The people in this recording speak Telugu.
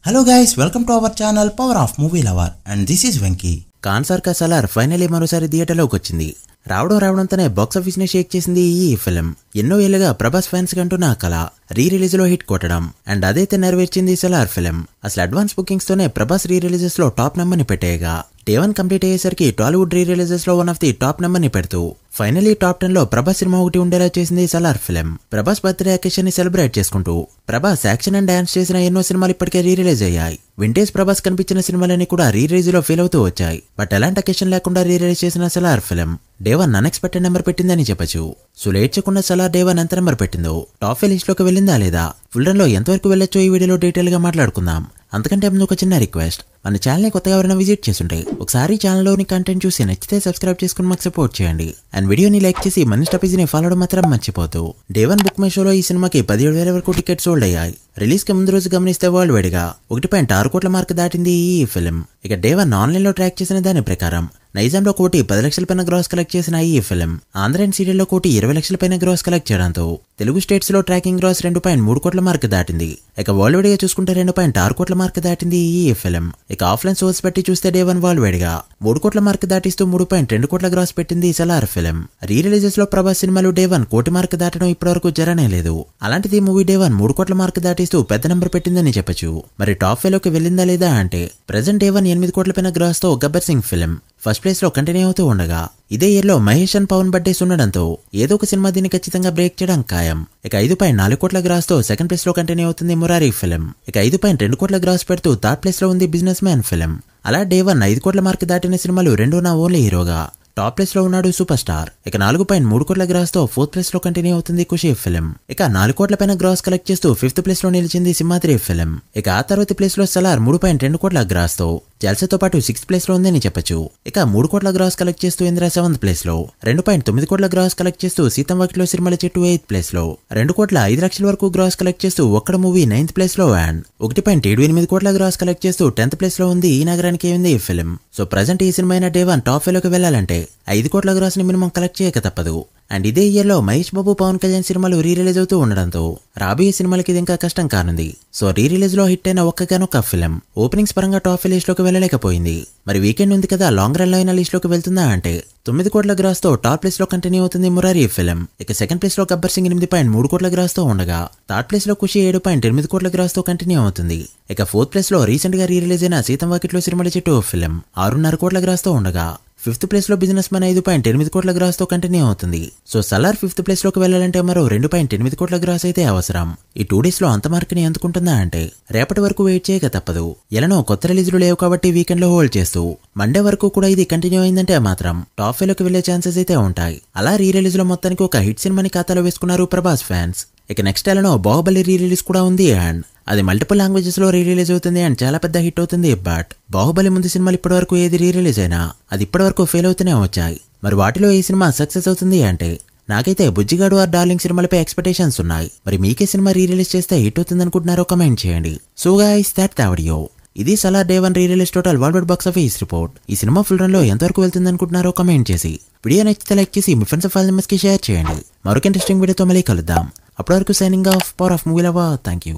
Hello guys, welcome to our channel Power of Movie Lover and this is Venki. Cancer కా సలార్ ఫైనలీ మరోసారి థియేటర్లోకి వచ్చింది. రావడంతోనే బాక్స్ ఆఫీస్ ని షేక్ చేసింది ఈ ఫిల్మ్. ఎన్నో ఏళ్లుగా ప్రభాస్ ఫ్యాన్స్ కంటూ నా కళ రీ రిలీజ్ లో హిట్ కొట్టడం అండ్ అదైతే నెరవేర్చింది సలార్ ఫిల్మ్. అసలు అడ్వాన్స్ బుకింగ్స్ తోనే ప్రభాస్ రీ రిలీజెస్ లో టాప్ నెంబర్ ని పెట్టేయగా డే 1 కంప్లీట్ అయ్యేసరికి టాలీవుడ్ రీ రిలీజెస్ లో one of the top number ని పెడుతూ ఫైనలీ టాప్ 10 లో ప్రభాస్ సినిమా ఒకటి ఉండేలా చేసింది Salaar film. Prabhas birthday occasion ని సెలబ్రేట్ చేసుకుంటూ ప్రభాస్ యాక్షన్ అండ్ డాన్స్ చేసిన ఎన్నో సినిమాలు ఇప్పటికే రీ రిలీజ్ అయ్యాయి. వింటేజ్ ప్రభాస్ కనిపించిన సినిమాలన్నీ కూడా రీ రిలీజ్ లో ఫీల్ అవుతూ వచ్చాయి. బట్ ఎలాంటి అకేషన్ లేకుండా రీ రిలీజ్ చేసిన Salaar film day 1 unexpected number పెట్టిందని చెప్పొచ్చు. సో లేట్ చేయకుండా సలార్ డే 1 ఎంత నెంబర్ పెట్టిందో, టాప్ 5 లిస్ట్ లోకి వెళ్ళిందా లేదా, ఫుల్ రన్ లో ఎంతవరకు వెళ్ళొచ్చో ఈ వీడియోలో డీటెయిల్ గా మాట్లాడుకుందాం. అంతకంటే ముందు ఒక చిన్న రిక్వెస్ట్, మన ఛానల్ ని కొత్తగా ఎవరైనా విజిట్ చేస్తుంటే ఒకసారి ఛానల్లోని కంటెంట్ చూసి నచ్చితే సబ్స్క్రైబ్ చేసుకుని మాకు సపోర్ట్ చేయండి. అండ్ వీడియోని లైక్ చేసి మన స్టాపీజ్ ని ఫాలో అవడం మాత్రం మర్చిపోతూ. డే 1 బుక్ మై షోలో ఈ సినిమాకి 17,000 వరకు టికెట్ సోల్డ్ అయ్యాయి. రిలీజ్ కి ముందు రోజు గమనిస్తే వరల్డ్ వైడ్ గా 1.6 కోట్ల మార్క్ దాటింది ఈ ఫిల్మ్. ఇక డే 1 ఆన్లైన్ లో ట్రాక్ చేసిన దాని ప్రకారం నైజాంలో 10 లక్షల పైన గ్రాస్ కలెక్ట్ చేసిన ఈ ఫిల్మ్ ఆంధ్ర అండ్ సీరియల్లో 20 లక్షల పైన గ్రాస్ కలెక్ట్ చేయడంతో తెలుగు స్టేట్స్ లో ట్రాకింగ్ గ్రాస్ 2.3 కోట్ల మార్క్ దాటింది. ఇక వరల్డ్ వైడ్ గా చూసుకుంటే 2.6 కోట్ల మార్క్ దాటింది ఈ ఫిల్మ్. ఇక ఆఫ్లైన్ సోర్స్ బట్టి చూస్తే డే 1 వరల్డ్ వైడ్ గా 3 కోట్ల మార్క్ దాటిస్తూ 3.2 కోట్ల గ్రాస్ పెట్టింది సలార్ ఫిల్మ్. రీ రిలీజెస్ లో ప్రభాస్ సినిమాలు డే 1 కోటి మార్క్ దాటడం ఇప్పటివరకు జరనే లేదు. అలాంటిది మూవీ డే 1 3 కోట్ల మార్క్ దాటిస్తూ పెద్ద నెంబర్ పెట్టిందని చెప్పొచ్చు. మరి టాప్ 5 లోకి వెళ్ళిందా లేదా అంటే ప్రెజెంట్ డే 1 8 కోట్ల పైన గ్రాస్ తో Gabbar Singh film first place లో కంటిన్యూ అవుతూ ఉండగా ఇదే ఇయర్ లో మహేష్ అండ్ పవన్ బర్త్డేస్ ఉండడంతో ఏదో ఒక సినిమా దీన్ని ఖచ్చితంగా బ్రేక్ చేయడం ఖాయం. ఇక 5.4 కోట్ల గ్రాస్ తో సెకండ్ ప్లేస్ లో కంటిన్యూ అవుతుంది మురారి ఫిల్మ్. ఇక 5.2 కోట్ల గ్రాస్ పెడుతూ థర్డ్ ప్లేస్ లో ఉంది బిజినెస్ మ్యాన్ ఫిల్మ్. అలా డే 1 5 కోట్ల మార్క్ దాటిన సినిమాలు రెండు నా ఓన్లీ హీరోగా టాప్ ప్లేస్ లో ఉన్నాడు సూపర్ స్టార్. ఇక 4.3 కోట్ల గ్రాస్ తో ఫోర్త్ ప్లేస్ లో కంటిన్యూ అవుతుంది ఖుషీ ఫిల్మ్. ఇక 4 కోట్ల పైన గ్రాస్ కలెక్ట్ చేస్తూ ఫిఫ్త్ ప్లేస్ లో నిలిచింది సింహాద్రి ఫిల్మ్. ఇక ఆ తర్వాత ప్లేస్ లో సలార్ 3.2 కోట్ల గ్రాస్ తో జల్సాతో పాటు 6th ప్లేస్ లో ఉందని చెప్పొచ్చు. ఇక 3 కోట్ల గ్రాస్ కలెక్ట్ చేస్తూ ఇంద్ర 7th ప్లేస్ లో, 2.9 కోట్ల గ్రాస్ కలెక్ట్ చేస్తూ సీతం వాకిట్లో సిరిమల చెట్టు 8th ప్లేస్ లో, 2 కోట్ల 5 లక్షల వరకు గ్రాస్ కలెక్ట్ చేస్తూ ఒక్కడ మూవీ 9th ప్లేస్ లో అండ్ 1.78 కోట్ల గ్రాస్ కలెక్ట్ చేస్తూ 10th ప్లేస్ లో ఉంది ఈ నగరానికి ఉంది ఈ ఫిల్మ్. సో ప్రజెంట్ ఈ సినిమా అయిన డే 1 టాప్ 5 లోకి వెళ్లాలంటే 5 కోట్ల గ్రాస్ ని మినిమం కలెక్ట్ చేయక తప్పదు. అండ్ ఇదే ఇయర్ లో మహేష్ బాబు పవన్ కళ్యాణ్ సినిమాలు రీ రిలీజ్ అవుతూ ఉండడంతో రాబోయే సినిమాలకి ఇది ఇంకా కష్టం కానుంది. సో రీ రిలీజ్ లో హిట్ అయిన ఒక్కగానొక్క ఫిల్మ్ ఓపెనింగ్స్ పరంగా టాప్ 5 లిస్ట్ లోకి వెళ్ళలేకపోయింది. మరి వీకెండ్ ఉంది కదా లాంగ్ రన్ లో అయిన లిస్ట్ లోకి వెళ్తుందా అంటే 9 కోట్ల గ్రాస్ తో టాప్ ప్లేస్ లో కంటిన్యూ అవుతుంది మురారి ఫిల్మ్. ఇక సెకండ్ ప్లేస్ లో గబ్బర్ సింగ్ 8.3 కోట్ల గ్రాస్ తో ఉండగా థర్డ్ ప్లేస్ లో ఖుషి 7.8 కోట్ల గ్రాస్ తో కంటిన్యూ అవుతుంది. ఇక ఫోర్త్ ప్లేస్ లో రీసెంట్ గా రీ రిలీజ్ అయిన సీతం వాకిట్లో సిరిమల చెట్టు ఫిల్మ్ 6.5 కోట్ల గ్రాస్ తో ఉండగా ఫిఫ్త్ ప్లేస్ లో బిజినెస్ మ్యాన్ 5.8 కోట్ల గ్రాస్ తో కంటిన్యూ అవుతుంది. సో సలార్ ఫిఫ్త్ ప్లేస్ లోకి వెళ్లాలంటే మరో 2.8 కోట్ల గ్రాస్ అయితే అవసరం. ఈ 2 డేస్ లో అంత మార్క్ ని అందుకుంటుందా అంటే రేపటి వరకు వెయిట్ చేయక తప్పదు. ఎలానో కొత్త రిలీజులు లేవు కాబట్టి వీకెండ్ లో హోల్డ్ చేస్తూ మండే వరకు కూడా ఇది కంటిన్యూ అయిందంటే మాత్రం టాప్ 5 లోకి వెళ్లే ఛాన్సెస్ అయితే ఉంటాయి. అలా రీ రిలీజ్ లో మొత్తానికి ఒక హిట్ సినిమాని ఖాతాలో వేసుకున్నారు ప్రభాస్ ఫ్యాన్స్. ఇక నెక్స్ట్ ఎలానో బాహుబలి రీ రిలీజ్ కూడా ఉంది అండ్ అది మల్టిపుల్ లాంగ్వేజెస్ లో రీ రిలీజ్ అవుతుంది అండ్ చాలా పెద్ద హిట్ అవుతుంది. బట్ బాహుబలి ముందు సినిమాలు ఇప్పటి వరకు ఏది రీ రిలీజ్ అయినా అది ఇప్పటి వరకు ఫెయిల్ అవుతూనే వచ్చాయి. మరి వాటిలో ఈ సినిమా సక్సెస్ అవుతుంది అంటే నాకైతే బుజ్జిగాడు ఆర్ డార్లింగ్ సినిమాలపై ఎక్స్పెక్టేషన్స్ ఉన్నాయి. మరి మీకే సినిమా రీ రిలీజ్ చేస్తే హిట్ అవుతుంది అనుకుంటున్నారో కమెంట్ చేయండి. So guys that's the video. ఇది Salaar day 1 re release total world wide box office report. ఈ సినిమా ఫుల్ రన్ లో ఎంతవరకు వెళ్తుంది అనుకుంటున్నారో కమెంట్ చేసి వీడియో నచ్చితే లైక్ చేసి మీ ఫ్రెండ్స్ ఫైల్ మెంబర్స్ కి షేర్ చేయండి. మరొక ఇంట్రెస్టింగ్ వీడియోతో మళ్ళీ కలుద్దాం. అప్పటి వరకు signing off power of movie lover. Thank you.